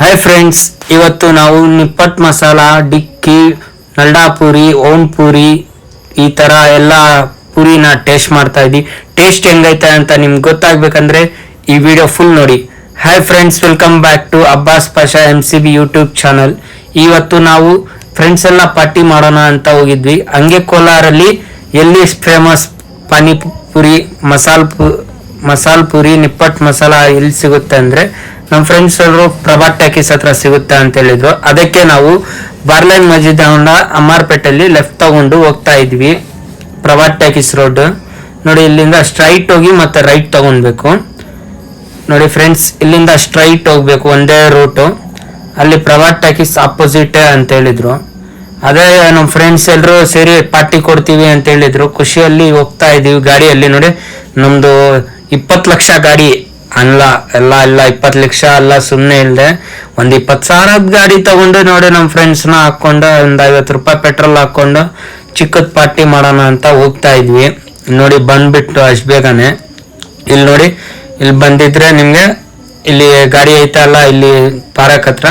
Hi friends, ಇವತ್ತು ನಾವು ನಿಪ್ಪಟ್ ಮಸಾಲ, ಡಿಕ್ಕಿ, ನಲ್ಡಾ ಪೂರಿ, ಓಂ ಪೂರಿ ಈ ತರ ಎಲ್ಲ ಪೂರಿನ ಟೇಸ್ಟ್ ಮಾಡ್ತಾ ಇದ್ದೀವಿ. ಟೇಸ್ಟ್ ಹೆಂಗೈತೆ ಅಂತ ನಿಮ್ಗೆ ಗೊತ್ತಾಗ್ಬೇಕಂದ್ರೆ ಈ ವಿಡಿಯೋ ಫುಲ್ ನೋಡಿ. Hi friends, welcome back to Abbas Pasha MCB YouTube channel. ಇವತ್ತು ನಾವು ಫ್ರೆಂಡ್ಸ್ ಎಲ್ಲ ಪಾರ್ಟಿ ಮಾಡೋಣ ಅಂತ ಹೋಗಿದ್ವಿ. ಹಂಗೆ ಕೋಲಾರಲ್ಲಿ ಎಲ್ಲಿ ಫೇಮಸ್ ಪಾನಿಪುರಿ, ಮಸಾಲ್ ಪೂರಿ, ನಿಪ್ಪಟ್ ಮಸಾಲ ಎಲ್ಲಿ ಸಿಗುತ್ತೆ ಅಂದ್ರೆ ನಮ್ಮ ಫ್ರೆಂಡ್ಸ್ ಅವರು ಪ್ರಭಾತ್ ಟಾಕೀಸ್ ಹತ್ರ ಸಿಗುತ್ತೆ ಅಂತ ಹೇಳಿದ್ರು. ಅದಕ್ಕೆ ನಾವು ಬಾರ್ಲೈನ್ ಮಸ್ಜಿದ್ ಅಮ್ಮಾರ್ಪೇಟೆಯಲ್ಲಿ ಲೆಫ್ಟ್ ತಗೊಂಡು ಹೋಗ್ತಾ ಇದ್ವಿ. ಪ್ರಭಾತ್ ಟಾಕೀಸ್ ರೋಡ್ ನೋಡಿ, ಇಲ್ಲಿಂದ ಸ್ಟ್ರೈಟ್ ಹೋಗಿ ಮತ್ತೆ ರೈಟ್ ತಗೊಳ್ಬೇಕು. ನೋಡಿ ಫ್ರೆಂಡ್ಸ್, ಇಲ್ಲಿಂದ ಸ್ಟ್ರೈಟ್ ಹೋಗ್ಬೇಕು, ಒಂದೇ ರೂಟು. ಅಲ್ಲಿ ಪ್ರಭಾತ್ ಟಾಕೀಸ್ ಆಪೋಸಿಟ್ ಅಂತ ಹೇಳಿದ್ರು. ಅದೇ ನಮ್ಮ ಫ್ರೆಂಡ್ಸ್ ಎಲ್ಲರೂ ಸೇರಿ ಪಾರ್ಟಿ ಕೊಡ್ತೀವಿ ಅಂತ ಹೇಳಿದ್ರು. ಖುಷಿಯಲ್ಲಿ ಹೋಗ್ತಾ ಇದೀವಿ ಗಾಡಿಯಲ್ಲಿ. ನೋಡಿ, ನಮ್ದು 20 ಲಕ್ಷ ಗಾಡಿ ಅಲ್ಲ, ಎಲ್ಲ 20 ಲಕ್ಷ ಅಲ್ಲ, ಸುಮ್ಮನೆ ಇಲ್ಲದೆ ಒಂದು 20,000 ಗಾಡಿ ತಗೊಂಡು ನೋಡಿ ನಮ್ಮ ಫ್ರೆಂಡ್ಸ್ನ ಹಾಕೊಂಡು ಒಂದು 50 ರೂಪಾಯಿ ಪೆಟ್ರೋಲ್ ಹಾಕೊಂಡು ಚಿಕ್ಕದ ಪಾರ್ಟಿ ಮಾಡೋಣ ಅಂತ ಹೋಗ್ತಾ ಇದ್ವಿ. ನೋಡಿ ಬಂದ್ಬಿಟ್ಟು ಅಷ್ಟು ಬೇಗನೆ ಇಲ್ಲಿ ನೋಡಿ, ಇಲ್ಲಿ ಬಂದಿದ್ರೆ ನಿಮಗೆ ಇಲ್ಲಿ ಗಾಡಿ ಐತಲ್ಲ, ಇಲ್ಲಿ ಪಾರ್ಕ್ ಹತ್ರ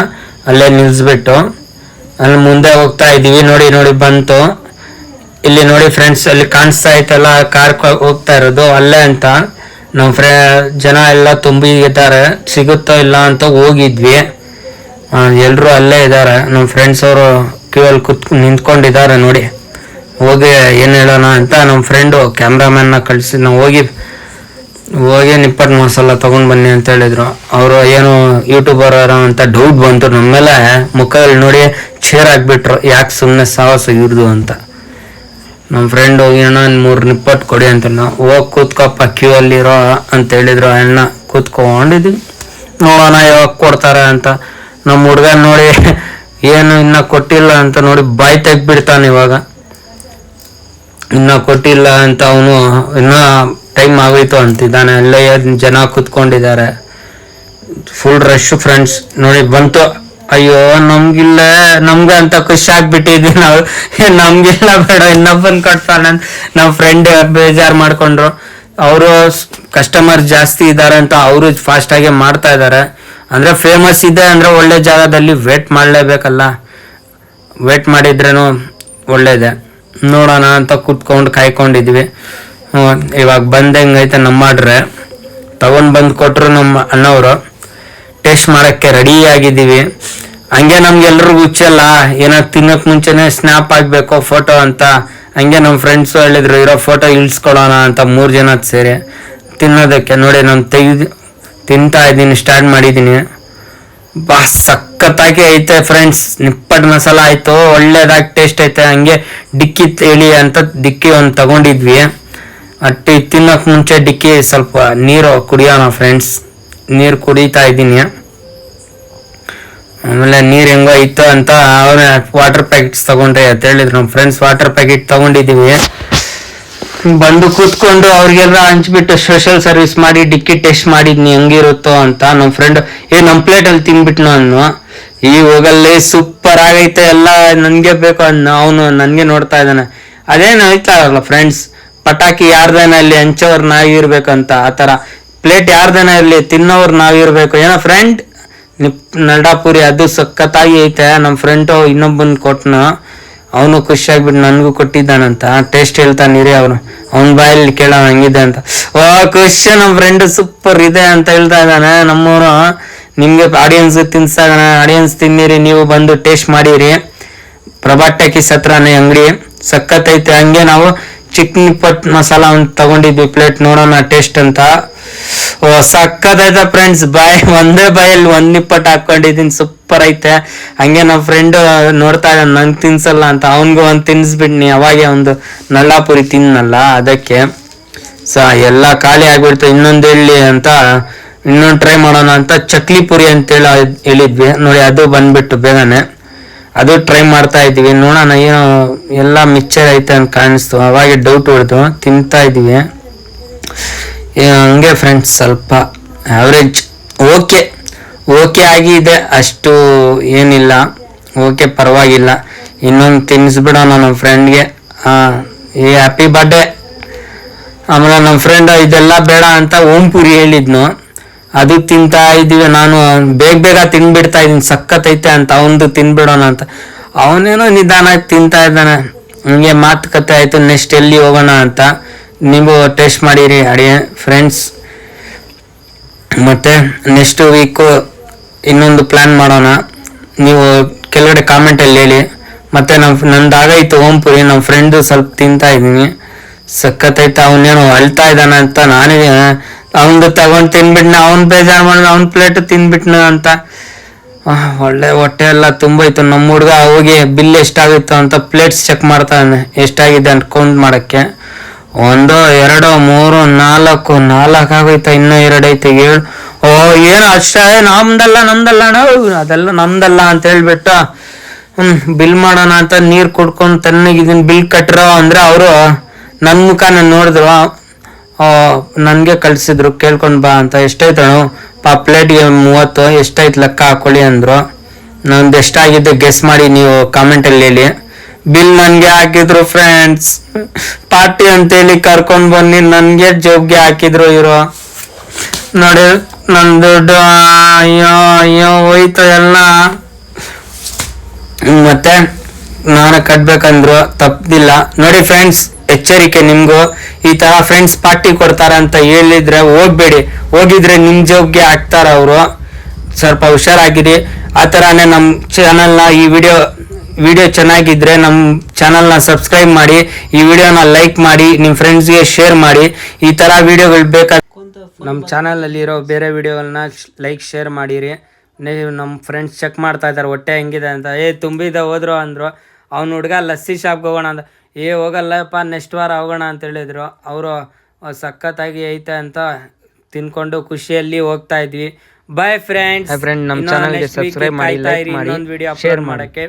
ಅಲ್ಲೇ ನಿಲ್ಸ್ಬಿಟ್ಟು ಅಲ್ಲಿ ಮುಂದೆ ಹೋಗ್ತಾ ಇದೀವಿ. ನೋಡಿ ನೋಡಿ ಬಂತು ಇಲ್ಲಿ. ನೋಡಿ ಫ್ರೆಂಡ್ಸ್, ಅಲ್ಲಿ ಕಾಣಿಸ್ತಾ ಐತಲ್ಲ ಕಾರ್ ಹೋಗ್ತಾ ಇರೋದು, ಅಲ್ಲೇ ಅಂತ ನಮ್ಮ ಜನ ಎಲ್ಲ ತುಂಬಿದ್ದಾರೆ. ಸಿಗುತ್ತೋ ಇಲ್ಲ ಅಂತ ಹೋಗಿದ್ವಿ. ಎಲ್ಲರೂ ಅಲ್ಲೇ ಇದ್ದಾರೆ. ನಮ್ಮ ಫ್ರೆಂಡ್ಸ್ ಅವರು ಕ್ಯೂಯಲ್ಲಿ ನಿಂತ್ಕೊಂಡಿದ್ದಾರೆ. ನೋಡಿ, ಹೋಗಿ ಏನು ಹೇಳೋಣ ಅಂತ ನಮ್ಮ ಫ್ರೆಂಡು ಕ್ಯಾಮ್ರಾಮನ್ನ ಕಳಿಸಿ ನಾವು ಹೋಗಿ ನಿಪ್ಪಟ್ ಮಸಾಲ ತೊಗೊಂಡು ಬನ್ನಿ ಅಂತ ಹೇಳಿದ್ರು. ಅವರು ಏನು ಯೂಟ್ಯೂಬರ್ ಅಂತ ಡೌಟ್ ಬಂತು ನಮ್ಮ ಮೇಲೆ. ಮುಖದಲ್ಲಿ ನೋಡಿ ಚೇರ್ ಆಗಿಬಿಟ್ರು, ಯಾಕೆ ಸುಮ್ಮನೆ ಸಾಹಸ ಇರ್ದು ಅಂತ. ನಮ್ಮ ಫ್ರೆಂಡ್ ಹೋಗಿ ಅಣ್ಣ 3 ನಿಪ್ಪಟ್ಟು ಕೊಡಿ ಅಂತ, ಹೋಗಿ ಕೂತ್ಕೊಪ್ಪ ಕ್ಯೂ ಅಲ್ಲಿರೋ ಅಂತ ಹೇಳಿದ್ರು. ಅಣ್ಣ ಕೂತ್ಕೊಂಡಿದ್ವಿ, ನೋಡೋಣ ಯಾವಾಗ ಕೊಡ್ತಾರೆ ಅಂತ. ನಮ್ಮ ಹುಡುಗ ನೋಡಿ ಏನು ಇನ್ನ ಕೊಟ್ಟಿಲ್ಲ ಅಂತ ನೋಡಿ ಬಾಯಿ ತೆಗ್ಬಿಡ್ತಾನೆ. ಇವಾಗ ಇನ್ನ ಕೊಟ್ಟಿಲ್ಲ ಅಂತ ಅವನು ಇನ್ನ ಟೈಮ್ ಆಗೋಯ್ತು ಅಂತಿದ್ದಾನೆ. ಅಲ್ಲೇ ಜನ ಕೂತ್ಕೊಂಡಿದ್ದಾರೆ, ಫುಲ್ ರಶ್ ಫ್ರೆಂಡ್ಸ್. ನೋಡಿ ಬಂತು. ಅಯ್ಯೋ ನಮ್ಗೆ ಅಂತ ಖುಷಿ ಆಗ್ಬಿಟ್ಟಿದ್ವಿ ನಾವು. ನಮ್ಗಿಲ್ಲ ಬೇಡ, ಇನ್ನೊಬ್ಬನ್ ಕೊಡ್ತಾನೆ. ನಮ್ಮ ಫ್ರೆಂಡ್ ಬೇಜಾರು ಮಾಡ್ಕೊಂಡ್ರು. ಅವರು ಕಸ್ಟಮರ್ ಜಾಸ್ತಿ ಇದ್ದಾರೆ ಅಂತ ಅವರು ಫಾಸ್ಟ್ ಆಗಿ ಮಾಡ್ತಾ ಇದ್ದಾರೆ. ಅಂದ್ರೆ ಫೇಮಸ್ ಇದೆ ಅಂದ್ರೆ ಒಳ್ಳೆ ಜಾಗದಲ್ಲಿ ವೇಟ್ ಮಾಡಲೇಬೇಕಲ್ಲ. ವೇಟ್ ಮಾಡಿದ್ರೇನು ಒಳ್ಳೇದೆ. ನೋಡೋಣ ಅಂತ ಕುತ್ಕೊಂಡು ಕಾಯ್ಕೊಂಡಿದ್ವಿ. ಇವಾಗ ಬಂದ ಹೆಂಗೈತೆ ನಮ್ಮ ಆರ್ಡ್ರೆ ತಗೊಂಡ್ ಬಂದು ಕೊಟ್ರು ನಮ್ಮ ಅಣ್ಣವರು. ಟೇಸ್ಟ್ ಮಾಡಕ್ಕೆ ರೆಡಿ ಆಗಿದ್ದೀವಿ. ಹಂಗೆ ನಮ್ಗೆಲ್ರಿಗೂ ಹುಚ್ಚಲ್ಲ, ಏನಾದ್ರು ತಿನ್ನಕ್ ಮುಂಚೆನೆ ಸ್ನ್ಯಾಪ್ ಆಗ್ಬೇಕು ಫೋಟೋ ಅಂತ. ಹಂಗೆ ನಮ್ಮ ಫ್ರೆಂಡ್ಸು ಹೇಳಿದ್ರು ಇರೋ ಫೋಟೋ ಇಳಿಸ್ಕೊಳೋಣ ಅಂತ 3 ಜನ ಸೇರಿ ತಿನ್ನೋದಕ್ಕೆ. ನೋಡಿ ನಾನು ತಿಂತಾ ಇದ್ದೀನಿ, ಸ್ಟಾರ್ಟ್ ಮಾಡಿದ್ದೀನಿ. ಬಾ ಸಖತ್ತಾಗಿ ಐತೆ ಫ್ರೆಂಡ್ಸ್. ನಿಪ್ಪಟ್ ಮಸಾಲ ಆಯ್ತು, ಒಳ್ಳೇದಾಗಿ ಟೇಸ್ಟ್ ಐತೆ. ಹಂಗೆ ಡಿಕ್ಕಿ ಹೇಳಿ ಅಂತ ಡಿಕ್ಕಿ ಒಂದು ತಗೊಂಡಿದ್ವಿ. ಅಟ್ಟಿ ತಿನ್ನಕ್ ಮುಂಚೆ ಡಿಕ್ಕಿ ಸ್ವಲ್ಪ ನೀರು ಕುಡಿಯೋಣ ಫ್ರೆಂಡ್ಸ್. ನೀರು ಕುಡಿತಾ ಇದ್ದೀನಿ. ಆಮೇಲೆ ನೀರು ಹೆಂಗೋ ಇತ್ತು ಅಂತ ಅವನೇ ವಾಟರ್ ಪ್ಯಾಕೆಟ್ಸ್ ತಗೊಂಡ್ರೆ ಅಂತ ಹೇಳಿದ್ರು ನಮ್ಮ ಫ್ರೆಂಡ್ಸ್. ವಾಟರ್ ಪ್ಯಾಕೆಟ್ ತಗೊಂಡಿದ್ದೀವಿ. ಬಂದು ಕೂತ್ಕೊಂಡು ಅವ್ರಿಗೆಲ್ಲ ಹಂಚ್ಬಿಟ್ಟು ಸೋಷಿಯಲ್ ಸರ್ವಿಸ್ ಮಾಡಿ ಡಿಕ್ಕಿ ಟೇಸ್ಟ್ ಮಾಡಿದ್ನಿ ಹೆಂಗಿರುತ್ತೋ ಅಂತ. ನಮ್ಮ ಫ್ರೆಂಡ್ ನಮ್ಮ ಪ್ಲೇಟಲ್ಲಿ ತಿನ್ಬಿಟ್ನು ಅನ್ನು. ಈ ಹೋಗಲ್ಲಿ ಸೂಪರ್ ಆಗೈತೆ ಎಲ್ಲ, ನನ್ಗೆ ಬೇಕು ಅನ್ನು. ಅವನು ನನ್ಗೆ ನೋಡ್ತಾ ಇದ್ದಾನೆ. ಅದೇನು ಹೇಳ್ತಾರಲ್ಲ ಫ್ರೆಂಡ್ಸ್, ಪಟಾಕಿ ಯಾರ್ದೇನ ಇಲ್ಲಿ ಹಂಚೋರ್ ನಾವಿರ್ಬೇಕಂತ. ಆ ಥರ ಪ್ಲೇಟ್ ಯಾರ್ದೇನ ಇರಲಿ ತಿನ್ನೋರು ನಾವಿರ್ಬೇಕು. ಏನೋ ಫ್ರೆಂಡ್ ನಲ್ಡಾ ಪೂರಿ ಅದು ಸಖತ್ತಾಗಿ ಐತೆ. ನಮ್ಮ ಫ್ರೆಂಡು ಇನ್ನೊಬ್ಬನ್ ಕೊಟ್ನ, ಅವನು ಖುಷಿ ಆಗ್ಬಿಟ್ಟು ನನಗೂ ಕೊಟ್ಟಿದ್ದಾನಂತ. ಟೇಸ್ಟ್ ಹೇಳ್ತಾನಿರಿ ಅವನು, ಅವನ ಬಾಯಲ್ಲಿ ಕೇಳೋ ಹಂಗಿದೆ ಅಂತ. ಖುಷಿ, ನಮ್ಮ ಫ್ರೆಂಡ್ ಸೂಪರ್ ಇದೆ ಅಂತ ಹೇಳ್ತಾ ಇದ್ದಾನೆ. ನಮ್ಮವರು ನಿಮ್ಗೆ ಆಡಿಯನ್ಸ್ ತಿನ್ಸ್ತಾ ಇದ್ದಾನೆ. ಆಡಿಯನ್ಸ್ ತಿನ್ನಿರಿ, ನೀವು ಬಂದು ಟೇಸ್ಟ್ ಮಾಡಿರಿ. ಪ್ರಭಾತ್ ಟಾಕೀಸ್ ಹತ್ರನೇ ಅಂಗಡಿ, ಸಖತ್ತೈತೆ. ಹಂಗೆ ನಾವು ಚಿಕ್ಕ ನಿಪ್ಪಟ್ ಮಸಾಲ ಒಂದು ತಗೊಂಡಿದ್ವಿ ಪ್ಲೇಟ್, ನೋಡೋಣ ಟೇಸ್ಟ್ ಅಂತ. ಸಕ್ಕತ್ತೈತೆ ಫ್ರೆಂಡ್ಸ್. ಒಂದೇ ಬಾಯಲ್ಲಿ 1 ನಿಪ್ಪಟ್ಟು ಹಾಕೊಂಡಿದ್ದೀನಿ, ಸೂಪರ್ ಐತೆ. ಹಂಗೆ ನಮ್ಮ ಫ್ರೆಂಡ್ ನೋಡ್ತಾ ಇದ್ದ ನಂಗೆ ತಿನ್ಸಲ್ಲ ಅಂತ, ಅವನ್ಗೂ ಒಂದು ತಿನ್ಸ್ಬಿಟ್ನಿ. ಅವಾಗೆ ಒಂದು ನಲ್ಡಾ ಪೂರಿ ತಿನ್ನಲ್ಲ, ಅದಕ್ಕೆ ಎಲ್ಲ ಖಾಲಿ ಆಗ್ಬಿಡ್ತು. ಇನ್ನೊಂದು ಹೇಳಿ ಅಂತ ಇನ್ನೊಂದು ಟ್ರೈ ಮಾಡೋಣ ಅಂತ ಚಕ್ಲಿ ಪುರಿ ಅಂತೇಳಿ ಹೇಳಿದ್ವಿ. ನೋಡಿ ಅದು ಬಂದ್ಬಿಟ್ಟು ಬೇಗನೆ ಅದು ಟ್ರೈ ಮಾಡ್ತಾ ಇದ್ವಿ. ನೋಡೋಣ ಏನೋ ಎಲ್ಲ ಮಿಕ್ಚರ್ ಐತೆ ಅಂತ ಕಾಣಿಸ್ತು. ಅವಾಗೆ ಡೌಟ್ ಹೊಡೆದು ತಿಂತಾ ಇದ್ವಿ. ಹಂಗೆ ಫ್ರೆಂಡ್ಸ್ ಸ್ವಲ್ಪ ಆವ್ರೇಜ್ ಓಕೆ ಆಗಿದೆ, ಅಷ್ಟು ಏನಿಲ್ಲ. ಓಕೆ, ಪರವಾಗಿಲ್ಲ. ಇನ್ನೊಂದು ತಿನ್ನಿಸ್ಬಿಡೋಣ ನಮ್ಮ ಫ್ರೆಂಡ್ಗೆ. Happy birthday. ಆಮೇಲೆ ನಮ್ಮ ಫ್ರೆಂಡ್ ಇದೆಲ್ಲ ಬೇಡ ಅಂತ ಓಂ ಪೂರಿ ಹೇಳಿದ್ನು. ಅದು ತಿಂತಾ ಇದ್ದೀವಿ. ನಾನು ಬೇಗ ಬೇಗ ತಿನ್ಬಿಡ್ತಾ ಇದ್ದೀನಿ, ಸಖತ್ತೈತೆ ಅಂತ ಅವನದು ತಿನ್ಬಿಡೋಣ ಅಂತ. ಅವನೇನೋ ನಿಧಾನವಾಗಿ ತಿಂತಾ ಇದ್ದಾನೆ. ಹಂಗೆ ಮಾತುಕತೆ ಆಯಿತು ನೆಕ್ಸ್ಟ್ ಎಲ್ಲಿ ಹೋಗೋಣ ಅಂತ. ನೀವು ಟೇಸ್ಟ್ ಮಾಡಿರಿ ಅಡಿಗೆ ಫ್ರೆಂಡ್ಸ್. ಮತ್ತು ನೆಕ್ಸ್ಟ್ ವೀಕು ಇನ್ನೊಂದು ಪ್ಲ್ಯಾನ್ ಮಾಡೋಣ. ನೀವು ಕೆಳಗಡೆ ಕಾಮೆಂಟಲ್ಲಿ ಹೇಳಿ. ಮತ್ತು ನಂದಾಗೈತು ಓಂಪುರಿ, ನಮ್ಮ ಫ್ರೆಂಡು ಸ್ವಲ್ಪ ತಿಂತಾ ಇದ್ದೀನಿ, ಸಖತ್ತೈತೆ. ಅವನೇನು ಅಳ್ತಾ ಇದ್ದಾನೆ ಅಂತ ನಾನೇ ಅವನದು ತಗೊಂಡು ತಿನ್ಬಿಟ್ನ. ಅವ್ನು ಬೇಜಾರು ಮಾಡಿದ, ಅವ್ನ ಪ್ಲೇಟು ತಿನ್ಬಿಟ್ನ ಅಂತ. ಒಳ್ಳೆ ಹೊಟ್ಟೆ ಎಲ್ಲ ತುಂಬೋಯ್ತು. ನಮ್ಮ ಹುಡುಗ ಹೋಗಿ ಬಿಲ್ ಎಷ್ಟಾಗಿತ್ತು ಅಂತ ಪ್ಲೇಟ್ಸ್ ಚೆಕ್ ಮಾಡ್ತಾನೆ, ಎಷ್ಟಾಗಿದೆ ಅಂತ ಕೌಂಟ್ ಮಾಡೋಕ್ಕೆ. 1 2 3 4 ಆಗೋಯ್ತು, ಇನ್ನೂ 2 ಐತೆ, 7. ಓ ಏನು ಅಷ್ಟೇ, ನಮ್ದಲ್ಲ ಅದೆಲ್ಲ ನಮ್ದಲ್ಲ ಅಂತ ಹೇಳ್ಬಿಟ್ಟು ಬಿಲ್ ಮಾಡೋಣ ಅಂತ ನೀರು ಕುಡ್ಕೊಂಡು ತಣ್ಣಗಿದ್ದೀನಿ. ಬಿಲ್ ಕಟ್ಟಿರೋ ಅಂದರೆ ಅವರು ನನ್ನ ಮುಖನ ನೋಡಿದ್ರು, ನನಗೆ ಕಳಿಸಿದ್ರು ಕೇಳ್ಕೊಂಡು ಬಾ ಅಂತ. ಎಷ್ಟಾಯ್ತಣು ಪ್ಲೇಟ್ಗೆ 30, ಎಷ್ಟಾಯ್ತು ಲೆಕ್ಕ ಹಾಕೊಳ್ಳಿ ಅಂದರು. ನಂದು ಎಷ್ಟಾಗಿದ್ದು ಗೆಸ್ ಮಾಡಿ ನೀವು ಕಾಮೆಂಟಲ್ಲಿ ಹೇಳಿ. ಬಿಲ್ ನನಗೆ ಹಾಕಿದ್ರು ಫ್ರೆಂಡ್ಸ್, ಪಾರ್ಟಿ ಅಂತೇಳಿ ಕರ್ಕೊಂಡು ಬನ್ನಿ, ನನಗೆ ಜೋಬ್ಗೆ ಹಾಕಿದ್ರು ಇವರು. ನೋಡಿ ನನ್ನ ದುಡ್ಡು ಅಯ್ಯೋ ಹೋಯ್ತು ಎಲ್ಲ. ಮತ್ತೆ ನಾನು ಕಟ್ಬೇಕಂದ್ರು ತಪ್ಪದಿಲ್ಲ. ನೋಡಿ ಫ್ರೆಂಡ್ಸ್, ಎಚ್ಚರಿಕೆ ನಿಮಗೂ, ಈ ಥರ ಫ್ರೆಂಡ್ಸ್ ಪಾರ್ಟಿ ಕೊಡ್ತಾರೆ ಅಂತ ಹೇಳಿದ್ರೆ ಹೋಗ್ಬೇಡಿ. ಹೋಗಿದ್ರೆ ನಿಮ್ಮ ಜೋಬ್ಗೆ ಹಾಕ್ತಾರೆ ಅವರು, ಸ್ವಲ್ಪ ಹುಷಾರಾಗಿರಿ. ಆ ಥರನೇ ನಮ್ಮ ಚಾನಲ್ನ ಈ ವಿಡಿಯೋ ಚೆನ್ನಾಗಿದ್ದರೆ ನಮ್ಮ ಚಾನಲ್ನ ಸಬ್ಸ್ಕ್ರೈಬ್ ಮಾಡಿ, ಈ ವಿಡಿಯೋನ ಲೈಕ್ ಮಾಡಿ, ನಿಮ್ಮ ಫ್ರೆಂಡ್ಸ್ಗೆ ಶೇರ್ ಮಾಡಿ. ಈ ಥರ ವಿಡಿಯೋಗಳು ಬೇಕಾದ್ರೆ ನಮ್ಮ ಚಾನಲಲ್ಲಿರೋ ಬೇರೆ ವಿಡಿಯೋಗಳನ್ನ ಲೈಕ್ ಶೇರ್ ಮಾಡಿರಿ. ನಮ್ಮ ಫ್ರೆಂಡ್ಸ್ ಚೆಕ್ ಮಾಡ್ತಾ ಇದ್ದಾರೆ ಹೊಟ್ಟೆ ಹೆಂಗಿದೆ ಅಂತ. ತುಂಬಿದ ಹೋದ್ರು ಅಂದರು. ಅವ್ನ ಹುಡುಗ ಲಸ್ಸಿ ಶಾಪ್ಗೆ ಹೋಗೋಣ ಅಂತ. ಹೋಗಲ್ಲಪ್ಪ, ನೆಕ್ಸ್ಟ್ ವಾರ ಹೋಗೋಣ ಅಂತ ಹೇಳಿದ್ರು ಅವರು. ಸಖತ್ತಾಗಿ ಐತೆ ಅಂತ ತಿನ್ಕೊಂಡು ಖುಷಿಯಲ್ಲಿ ಹೋಗ್ತಾ ಇದ್ವಿ. Bye friends. ನಮ್ಮ ಚಾನಲ್ಗೆ ಸಬ್ಸ್ಕ್ರೈಬ್ ಮಾಡಿ, ಲೈಕ್ ಮಾಡಿ, ಶೇರ್ ಮಾಡೋಕ್ಕೆ.